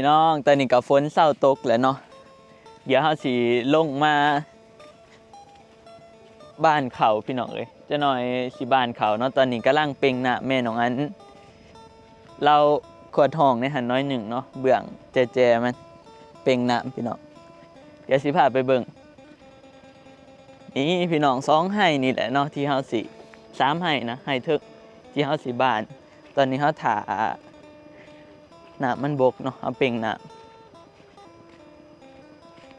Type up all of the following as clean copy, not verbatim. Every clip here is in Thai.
พี่น้องตอนนี้กับฝนเศร้าตกแล้วเนาะเดี๋ยวเขาสิลงมาบ้านเขาพี่น้องเลยจะหน่อยสิบ้านเขาเนาะตอนนี้กำลังเป่งหน้าแม่น้องอันเราขวดทองในหันน้อยหนึ่งเนาะเบื้องแจมันเป่งหน้าพี่น้องเดี๋ยวสิพาไปเบิ่งนี่พี่น้องสองไห้นี่แหละเนาะที่เฮาสิสามไห้นะไห้ทึกที่เฮาสิบ้านตอนนี้เฮาถ่าหน้ามันบกเนาะเอาเป่งหน้า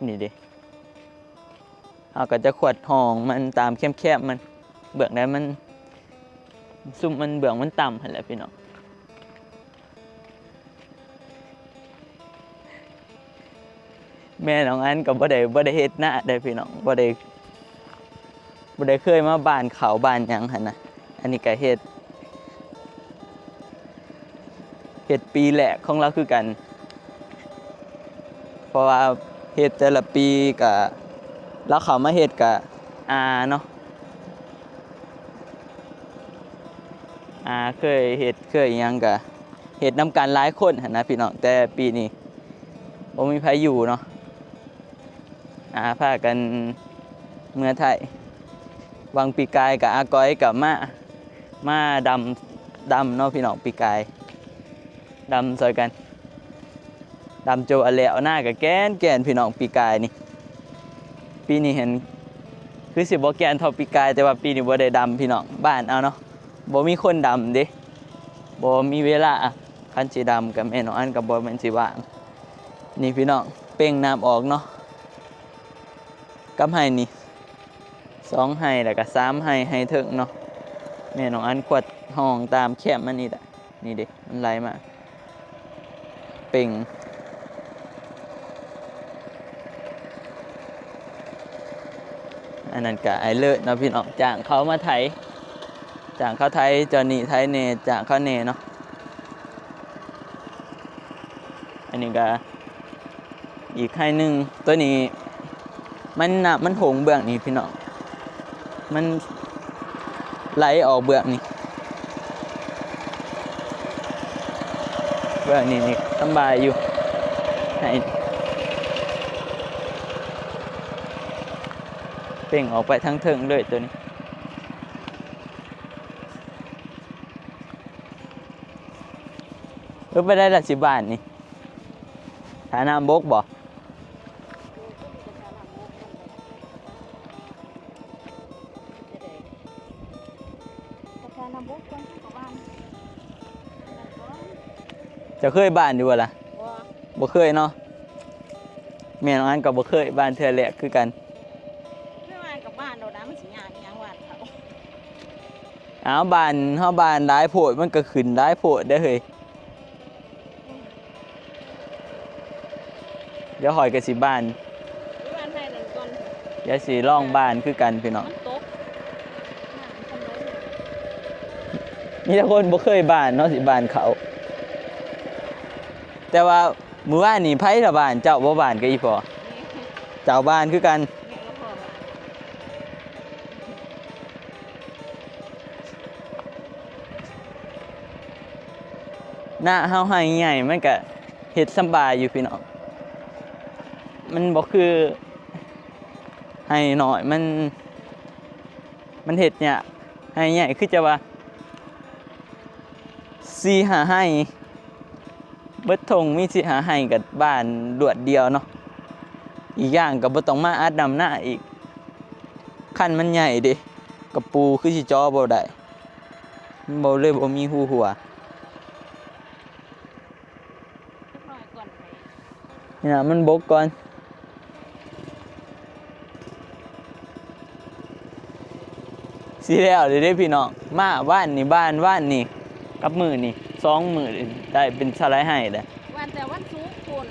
นี่ดิเอาก็จะขวดทองมันตามแคบๆมันเบื้องได้มันซุ่มมันเบื้องมันต่ำหั่นแหละพี่น้องแม่น้องอันก็บ่ได้เฮ็ดหน้าได้พี่น้องบ่ได้เคยมาบ้านเขาบ้านหยังหั่นนะอันนี้ก็เฮ็ดปีแรกของเราคือกันเพราะว่าเฮ็ดแต่ละปีก็แล้วเขามาเฮ็ดกับเนาะเคยเฮ็ดเคยยังกับเฮ็ดนำกันหลายคนหั่นนะพี่น้องแต่ปีนี้บ่มีไผอยู่เนาะพากันเมื่อไทยวังปีกายกับอาก้อยกับมาดำเนาะพี่น้องปีกายดำซอยกันดำโจอะแล้วหน้ากับแก่นพี่น้องปีกายนี่ปีนี้เห็นคือสิบ่แก่นเท่าปีกายแต่ว่าปีนี้บ่ได้ดำพี่น้องบ้านเอาเนาะบ่มีคนดำเด้บ่มีเวลาคันสิดำกับแม่น้องอันกับบ่แม่นสิว่างนี่พี่น้องเป่งน้ำออกเนาะกับไห้นี่2ไห้แล้วก็3ไห้ถึงเนาะแม่น้องอันขวดห้องตามแคบมันนี่แหละนี่ดิมันไหลมาเป่งอันนั้นก็ไอเลิศเนาะพี่น้องจ้างเขามาไถจ้างเขาไถจอนี่ไถเนจ้างเขาเนเนาะอันนี้ก็อีกไห้หนึ่งตัวนี้มันหงเบื้องนี้พี่น้องมันไหลออกเบื้องนี้เบื้องนี้สบายอยู่ให้เป่งออกไปทั้งเทิงเลยตัวนี้ไปได้ละ10 บาทนี่ฐาน้ำบกบ่จะเคยบ้านอยู่บ่ล่ะบ่เคยเนาะแม่น้องอันก็บ่เคยบ้านเทื่อแรกคือกันกับบ้านเรานะมันสิยากยังวัดเขาบ้านเฮาบ้านหลายโพดมันก็ขึ้นหลายโพดได้เฮ้ยเดี๋ยวหอยก็สิบ้านไทยนั่นก่อนเดี๋ยวสิลองบ้านคือกันพี่น้องมีแต่คนบ่เคยบ้านเนาะสิบ้านเขาแต่ว่ามื้อวานนี่ไผละบ้านเจ้าบ่บ้านก็อีพอเจ้าบ้านคือกันหน้าเฮาให้ใหญ่มันก็เฮ็ดสบายอยู่พี่น้องมันบ่คือให้น้อยมันเฮ็ดเนี่ยให้ใหญ่คือจะว่า4-5ให้เบิดทงมี4-5ให้กับบ้านรวดเดียวเนาะอีกอย่างก็บ่ต้องมาอัดนำหน้าอีกคันมันใหญ่เด้กระปูคือสิจ่อบ่ได้บ่เลยบ่มีหัวนี่นะมันบกก่อนสิแล้วเด้พี่น้องมาบ้านนี่กับมื้อนี่2 มื้อได้เป็นสไลด์ให้เด้วันแต่วันศุกร์คุณ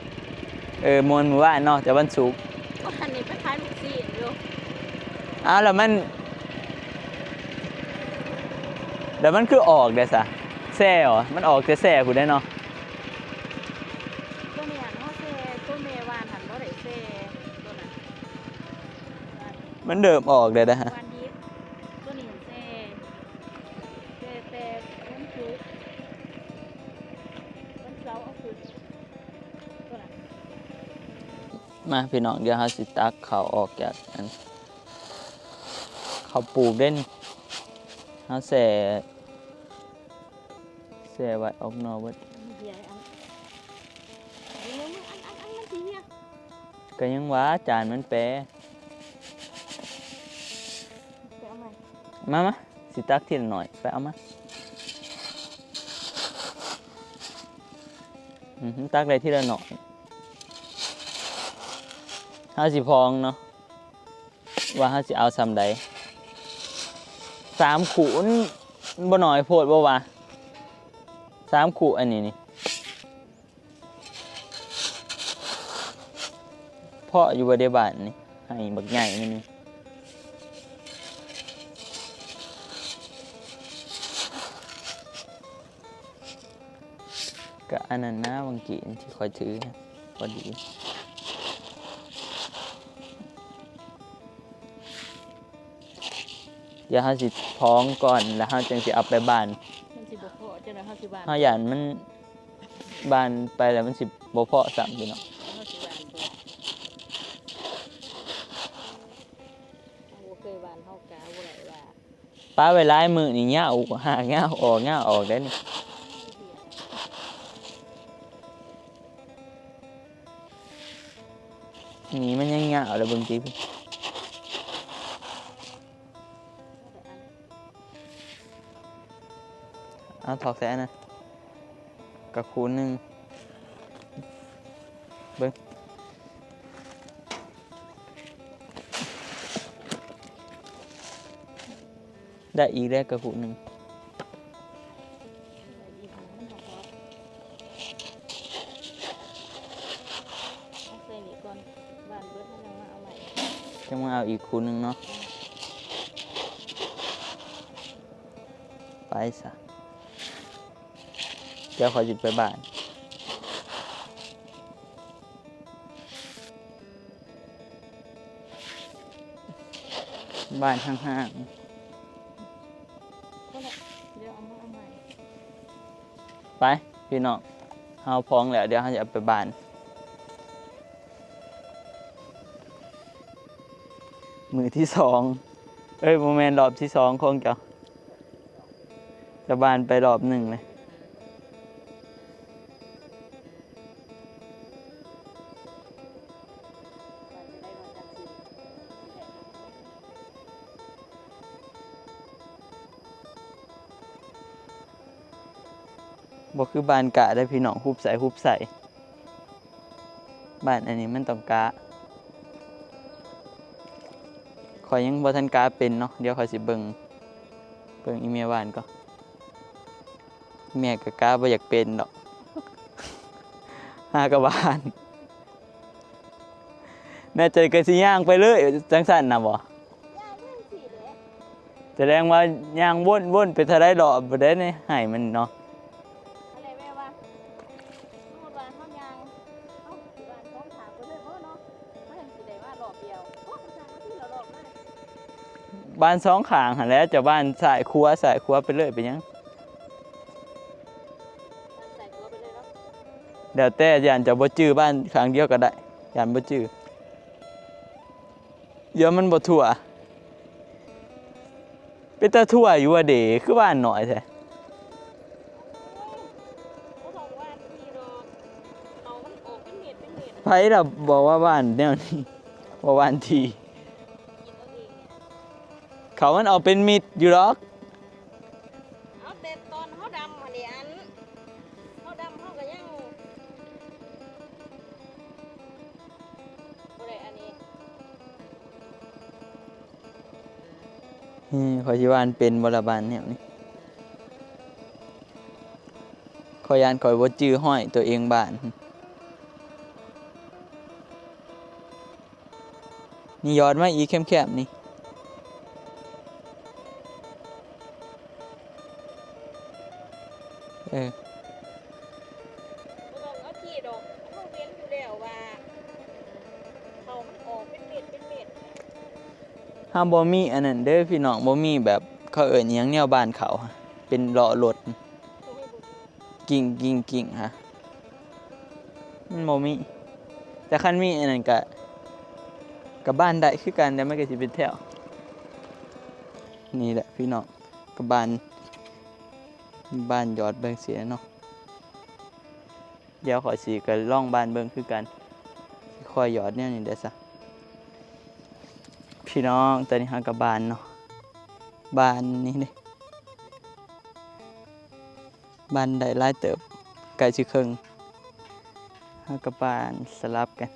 มวนมื้อวานเนาะแต่วันศุกร์วันนี้ไปขายลูกชิ้นอยู่แล้วมันคือออกได้ซะแซ่เหรอมันออกแต่แซ่ผู้ได้เนาะตัวเนี่ยเนาะแซ่ตัวเมวานหันบ่ได้แซ่ตัวนั้นมันเดิมออกได้ฮะวันนี้ตัวนี้แซ่วันศุกร์วันเสาร์เอาคืน มาพี่น้องเดี๋ยวเฮาสิตักเขาออกจากอันเขาปลูกเด่นเฮาแส่ไว้ออกนอกเบิด เดี๋ยวอันมันสีเนี่ย ก็ยังว่าจานมันแปร ไปเอาใหม่ มาสิตักทีละหน่อยไปเอามาตักได้ทีละหน่อยเฮาสิพองเนาะว่าเฮาสิเอาซำใด3ขู่มันบ่น้อยโพดบ่วะ3ขู่อันนี้นี่เพาะอยู่บ่ได้บ้านนี่ให้บักใหญ่มันนี่ก็อันนั้นนะบางกีนที่คอยถือนะพอดีเดี๋ยวเฮาสิพ้องก่อนแล้วเฮาจึงสิเอาไปบ้าน มันสิบ่พอจังได๋เฮาสิบ้าน เฮาย่านมันบานไปแล้วมันสิบ่เพาะซ้ำพี่น้อง เฮาสิบ้านตัวเฮาบ่เคยบ้านเฮากะบ่ได้ว่า ป้าไว้หลายมื้อนี่เหงาหากเหงาออกได้นี่นี่มันยังเหงาแล้วเบิ่งติพี่เอาถอกแสนะกะคูณหนึงเบิ่งได้อีกแล้วกะคูณหนึง ใส่นี่ก่อนบ้านเบิดมันยังมาเอาใหม่ จะมาเอาอีกคูณหนึงเนาะไปซะเดี๋ยวขอหยุดไปบ้านห่าง ก็แหละเดี๋ยวเอามาเอาใหม่ ๆไปพี่น้องเอาพร้อมแล้วเดี๋ยวเราจะเอาไปบ้านมือที่2โมเมนต์รอบที่2คงจะบ้านไปรอบ1เลยบ่คือบ้านกะได้พี่น้องฮุบใส่บ้านอันนี้มันต้องกะขอยยังบ่ทันกะเป็นเนาะเดี๋ยวขอยสิเบิ่งอีเมียบ้านก็แม่ก็กะบ่อยากเป็นดอก หากะบ้านแน่ใจก็สิย่างไปเลยจังซั่นน่ะบ่ ย่าเรื่องสิเด้ แสดงว่าย่างวนไปเท่าใดรอบบ่ได้นี่ให้มันเนาะ อะไรแม่ว่าสมมุติว่าเฮายางเอ้าสิบ้านของถามไปเลยบ่เนาะมันจังสิได้ว่ารอบเดียวโอ้สร้างมาทีละรอบเลย บ้าน2ข้างหั่นแหล้วจะบ้านซ้ายครัวไปเลยไปหยัง ใส่ตัวไปเลยเนาะ เดี๋ยวแต่ย่านจะบ่จื้อบ้านข้างเดียวก็ได้ย่านบ่จื้อเดี๋ยวมันบ่ทั่วเป็นตาทั่วอยู่ว่าเด้คือบ้านน้อยแท้ บ่ต้องว่าที่ดอกเอามันออกเป็นเม็ดไผล่ะบอกว่าบ้านแนวนี้บ่บ้านที่ กินเอาเองเนี่ย เขามันเอาเป็นมิตรอยู่หรอก เอาแต่ตอนเฮาดำอันนี้อันเฮาดำเฮาก็ยังบ่ได้อันนี้ ข้อยสิว่าอันเป็นบ่ละบ้านแนวนี้ข้อยย่านข้อยบ่จื้อห้อยตัวเองบ้านนี่ยอดมาอีกแคบๆนี่บ่ต้องเอาที่ดอกเฮาเว้นอยู่แล้วว่าเขามันออกเป็นเม็ดเป็นเม็ด ห้ามบ่มีอันนั้นเด้อพี่น้องบ่มีแบบเขาเอิ้นอิหยังแนวบ้านเขาเป็นเลาะรถกิ่งฮะมันบ่มีแต่คันมีอันนั้นก็ กับบ้านได้คือกันแต่มันก็สิเป็นแถวนี่แหละพี่น้องกับบ้านยอดเบิ่งเสียเนาะเดี๋ยวขอสีกันล่องบ้านเบิ่งคือกันคอยหยอดเนี่ยนี่เด้อซะพี่น้องตอนนี้หากับบ้านเนาะบ้านนี่เด้บ้านได้หลายเติบไก่สิครึ่งหากับบ้านสลับกัน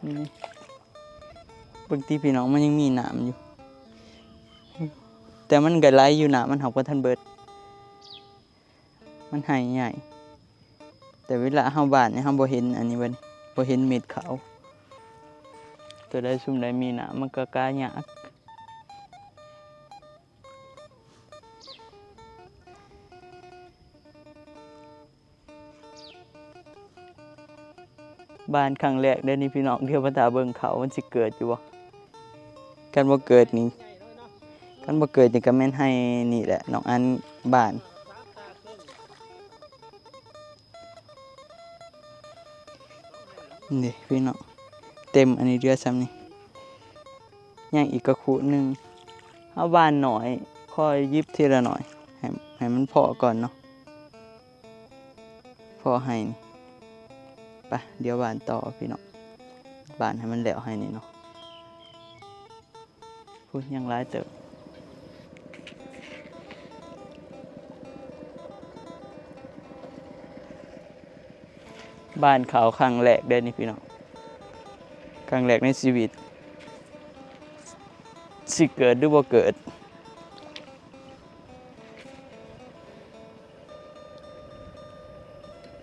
นี่บางทีพี่น้องมันยังมีน้ำอยู่ แต่มันก็ไหลอยู่น้ำมันหักว่าทันเบิดมันหายใหญ่แต่เวลาเฮาบ้านเนี่ยเฮาบ่เห็นอันนี้บัดนี้บ่เห็นเม็ดขาวตัวใดซุ่มใดมีน้ำมันก็กล้ายากบ้านครั้งแรกเด้อนี่พี่น้องเที่ยวมาตาเบิ่งเขามันสิเกิดอยู่บ่กันบ่เกิดนี่กันบ่เกิดนี่ก็แม่นให้นี่แหละน้องอันบ้านนี่พี่น้องเต็มอันนี้เรือซ้ำนี่ยังอีกกระขุนึงเฮาบ้านหน่อยค่อยยิบทีละหน่อยให้มันพอก่อนเนาะพอให้นี่ไปเดี๋ยวบ้านต่อพี่น้องบ้านให้มันแล้วให้นี่เนาะพูดยังร้ายเติบบ้านเขาครั้งแรกเด้อนี่พี่น้องครั้งแรกในชีวิตสิเกิดหรือบ่เกิด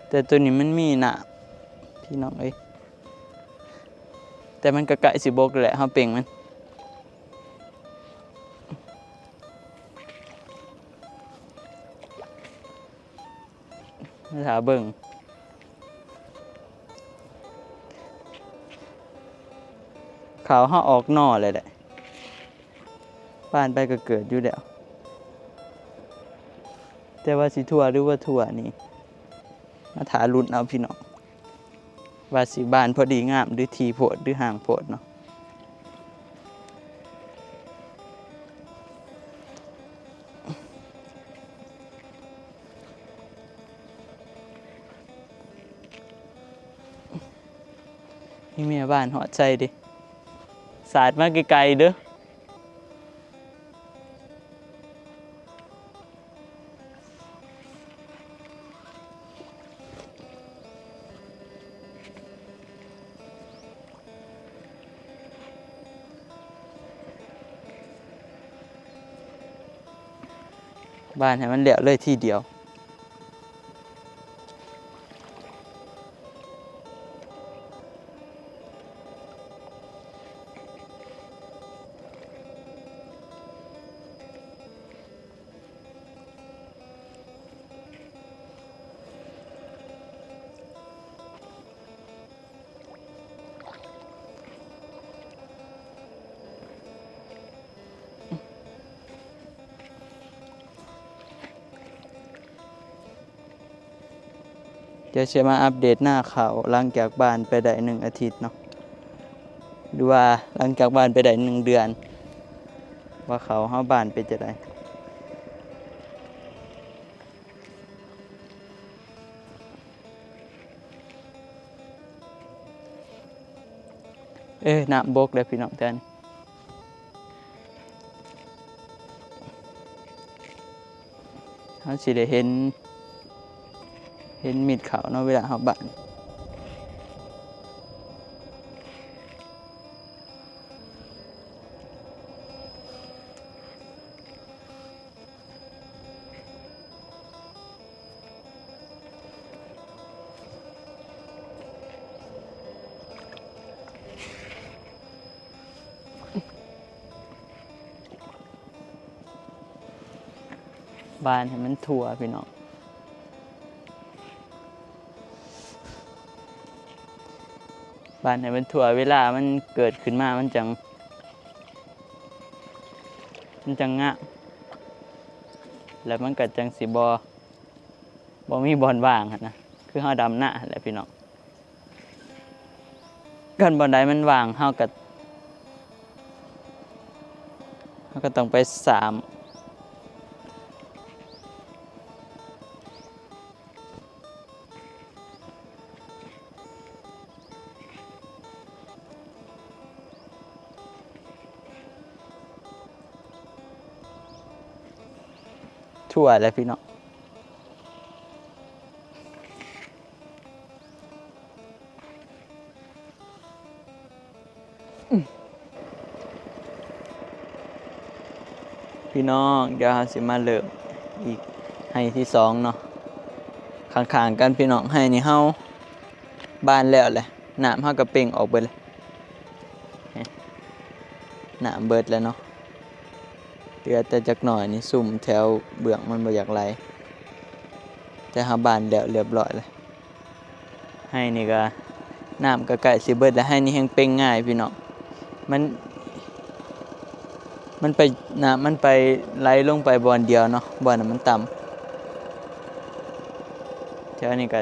แต่ตัวนี้มันมีหน้าพี่น้องเอ้ยแต่มันก็ไก่สิบกแหละเฮาเป่งมันถ้าเบิ่งขาวเฮาออกหน่อเลยแหละบ้านไปก็เกิดอยู่แล้วแต่ว่าสิทั่วหรือว่าทั่วนี่มาถารุ่นเอาพี่น้องว่าสิบ้านพอดีงามหรือทีโพดหรือห่างโพดเนาะนี่แม่บ้านหอดใจดิสาดมาไกลๆเด้อบ้านให้มันเหลียวเลยทีเดียวเดี๋ยวจะมาอัปเดตหน้าเขาหลังจากบ้านไปได้1 อาทิตย์เนาะดูว่าหลังจากบ้านไปได้1 เดือนว่าเขาเฮาบ้านเป็นจะไดน้ำบกเลยพี่น้องแต่นี่เขาสิได้เห็นมิดเขาเนาะเวลาเขาบ้านบ้านให้มันทั่วพี่น้องบ้านให้มันทั่วเวลามันเกิดขึ้นมามันจังงะแล้วมันก็จังสิบ่มีบอนว่างนะคือเฮาดำหน้าแหละพี่น้อง กันบ่ได้มันว่างเฮาก็ต้องไปสามทั่วแล้วพี่น้องพี่น้องเดี๋ยวเราสิมาเริ่มอีกให้ที่สองเนาะข้างๆกันพี่น้องให้นี่เฮาบ้านแล้วแหละน้ำเฮาก็เป่งออกเบิดเลยน้ำเบิดแล้วเนาะเหลือแต่จักหน่อยนี่ซุ่มแถวเบื้องมันบ่อยากไหลแต่เฮาบ้านแล้วเรียบร้อยเลยให้นี่ก็น้ำก็ใกล้สิเบิดแล้วให้นี่แฮงเป่งง่ายพี่น้องมันไปน้ำมันไปไหลลงไปบ่อนเดียวเนาะบ่อนนั้นมันต่ำแถวนี้ก็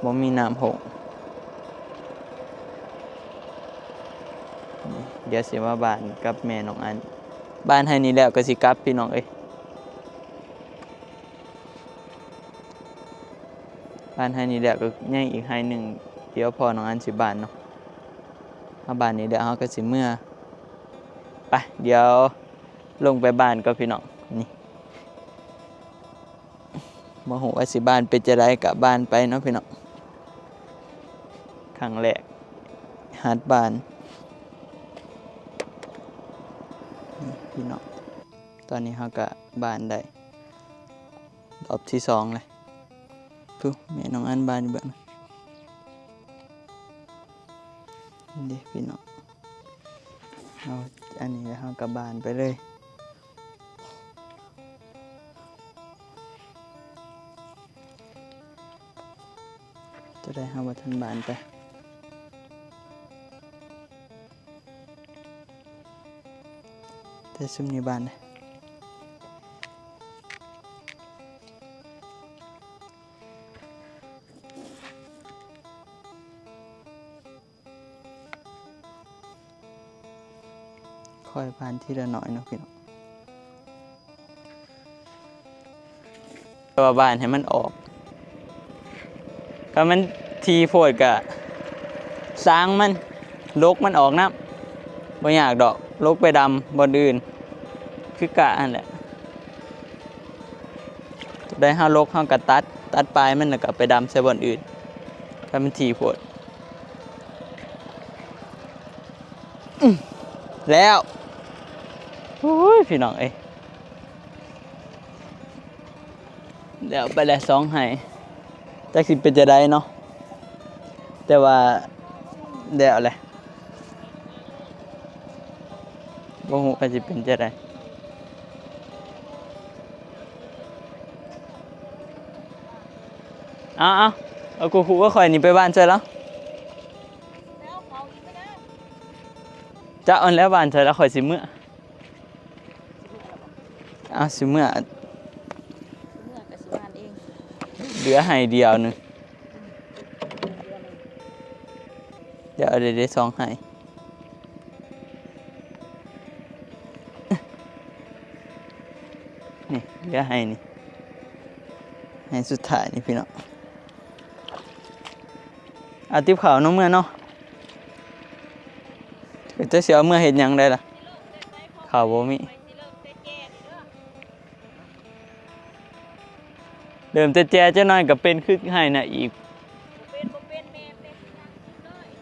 บ่มีน้ำหกเดี๋ยวสิมาบ้านกับแม่น้องอันบ้านให้นี่แล้วก็สิกลับพี่น้องเอ้ยบ้านให้นี่แล้วก็ยังอีกให้หนึ่งเดี๋ยวพอน้องอันสิบ้านเนาะมาบ้านนี้เดี๋ยวเฮาก็สิเมื่อไปเดี๋ยวลงไปบ้านก็พี่น้องนี่บ่ฮู้ว่าสิบ้านเป็นจะได้กลับบ้านไปเนาะพี่น้องครั้งแรกหัดบ้านพี่น้องตอนนี้เฮาก็บ้านได้รอบที่2เลยปุ๊แม่น้องอันบ้านอยู่เบิ่งนี่พี่น้องเอาอันนี้เฮาก็บ้านไปเลยจะได้เฮาบ่ทันบ้านไปแต่ซุมนี้บ้านนะค่อยบ้านทีละหน่อยเนาะพี่น้องตัวบ้านให้มันออกก็มันทีโพดกะสร้างมันลกมันออกน้ำบ่อยากดอกลกไปดำบนอื่นคือกะอันแหละได้ห้าลกห้ากะตัดปลายมันแล้วก็ไปดำใส่บนอื่นก็มันทีโพดแล้วโอ้ยพี่น้องเอ้ยเดี๋ยวไปแล้ว2ให้จักสิเป็นจะได้เนาะแต่ว่าเดี๋ยวเลยบ่ฮู้ว่าสิเป็นจะได้เอากูก็ข่อยนี่ไปบ้านเจอแล้ว แล้วเขาอีกไม่ได้ จะเอาแล้วบ้านเจอแล้วข่อยสิมื้อเอาสิมื้อ เมื่อกับสิบานเอง เหลือให้เดียวนึงเดี๋ยวได้2ให้นี่เหลือให้นี่ให้สุดท้ายนี่พี่น้องเอาติ๊บข้าวน้องเมื่อเนาะจะเสียเมื่อเฮ็ดหยังได้ล่ะข้าวบ่มีเริ่มแต่แจจะน้อยก็เป็นคือให้น่ะอีก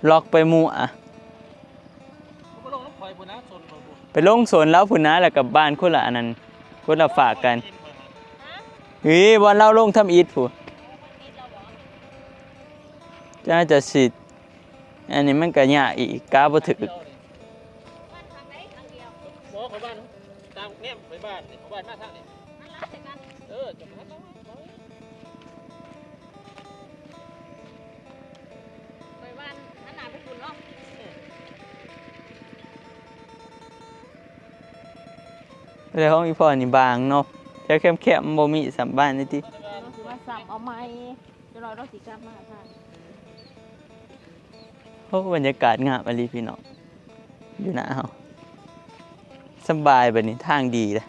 ล็อกไปหมู่อ่ะไปลงสวนแล้วพุ่นนะแล้วกับบ้านคนละอันนั้นคนละฝากกันวันเราลงทำอีทผู้จะสิอันนี้มันก็ยากอีกกาบ่ถึก หมอเขาบ้านตามเนี่ยไปบ้านเขาบ้านมาทางนี่จะมาต้องไปบ้านนั่นหนาไปฝุ่นเนาะ แล้วของอีพ่อนี่บางเนาะแค่แคบๆบ่มีสัมบ้านนี่ติ เราสิมาสับเอาไม้จะรอเราสิกลับมาค่ะ อ้บรรยากาศงามอลีพี่น้องอยู่หน้าเฮาสบายแบบนี้ทางดีเลย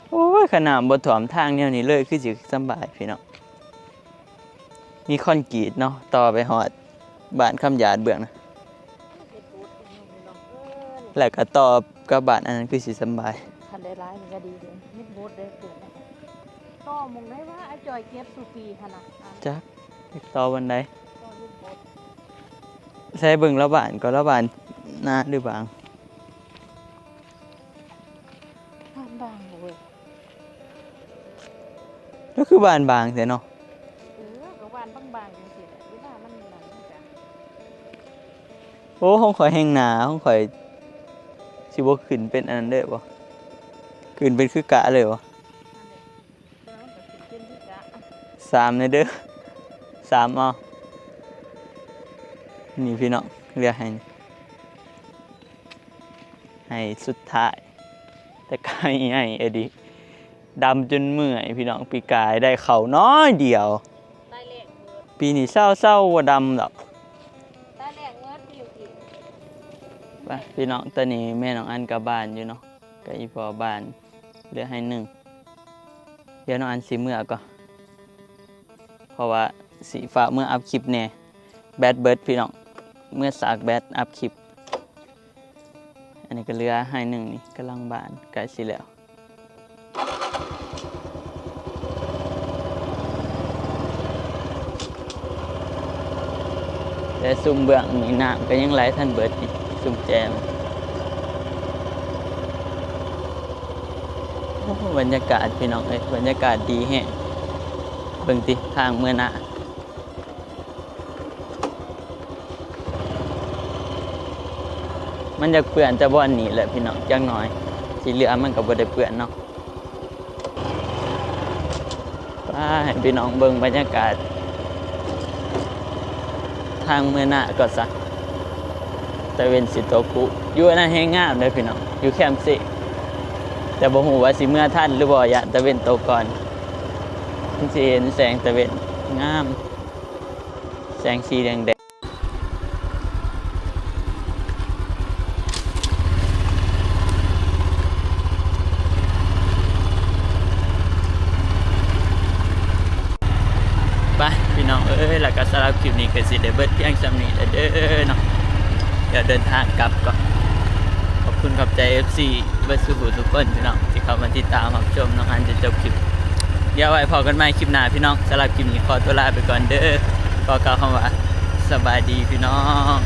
โอ้ยขนาดบนถ่วมทางแนวนี้เลยคือสิสบายพี่น้องมีคอนกรีตเนาะต่อไปหอดบ้านคำหยาดเบื้องนะ เฮ็ดบูดพี่น้อง แล้วก็ต่อกับบ้านอันนั้นคือสิสบาย คันได้ร้ายมันก็ดีเด้เฮ็ดบูดเด้อเกิดนะต่อมงได้ว่าไอ้จอยเก็บสุปีหั่นน่ะอ่ะ จักต่อวันใด ต่อเฮ็ดบูด ใช้เบิ่งละบ้านก็ละบ้านหน้าหรือบาง บ้านบางเว้ย ก็คือบ้านบางแต่เนาะ ก็บ้านบางๆจังซี่แหละเวลามันนั่นมันก็ โอ้ห้องข่อยแห้งหนาห้องข่อยสิบ่ขึ้นเป็นอันนั้นเด้อบ่ขึ้นเป็นคือกะเลยบ่ นั่นแหละแล้วมันก็สิเป็นที่กะ 3เลยเด้อ3เอานี่พี่น้องเรียกให้นี่ให้สุดท้าย แต่กายใหญ่เอดีดำจนเมื่อยพี่น้องปีกายได้เขาน้อยเดียว ใต้แรกเบิด ปีนี้เศร้าว่าดำดอก ใต้แรกเบิดอยู่อีก ไปพี่น้องตอนนี้แม่น้องอันกลับบ้านอยู่เนาะกับอีพ่อบ้านเหลือให้1เดี๋ยวน้องอันสิเมื่อก็เพราะว่าสีฟ้าเมื่ออัพคลิปแน่แบตเบิร์ดพี่น้องเมื่อสากแบตอัพคลิปอันนี้ก็เหลือให้1นี่กำลังบ้านใกล้สิแล้วแต่ซุ่มเบื้องนี่น้ำก็ยังไหลท่านเบิดอีกซุ่มแจมโอ้บรรยากาศพี่น้องเอ้ยบรรยากาศดีแฮะเบิ่งติทางเมื่อหน้ามันจะเปื่อนจะบ่อนนี่แหละพี่น้องจังน้อยสีเหลือมันก็บ่ได้เปื่อนเนาะไปให้พี่น้องเบิ่งบรรยากาศทางเมื่อหน้าก็ซะตะเวนสิโตกุอยู่อันนั้นแฮงงามเลยพี่น้องอยู่แคมป์สิแต่บ่ฮู้ว่าสิเมื่อทันหรือบ่อย่าตะเวนตกก่อนมันสิเห็นแสงตะเวนงามแสงสีแดงๆไปพี่น้องเอ้ยแล้วก็สำหรับคลิปนี้ก็สิได้เบิดเพียงส่ำนี้แล้วเด้อเนาะเดี๋ยวเดินทางกลับก่อนขอบคุณขอบใจ FC เบิดสุขุทุกคนพี่น้องที่เข้ามาติดตามรับชมน้องอันจะจบคลิปเดี๋ยวไว้พอกันใหม่คลิปหน้าพี่น้องสำหรับคลิปนี้ขอตัวลาไปก่อนเด้อขอกล่าวคำว่าสบายดีพี่น้อง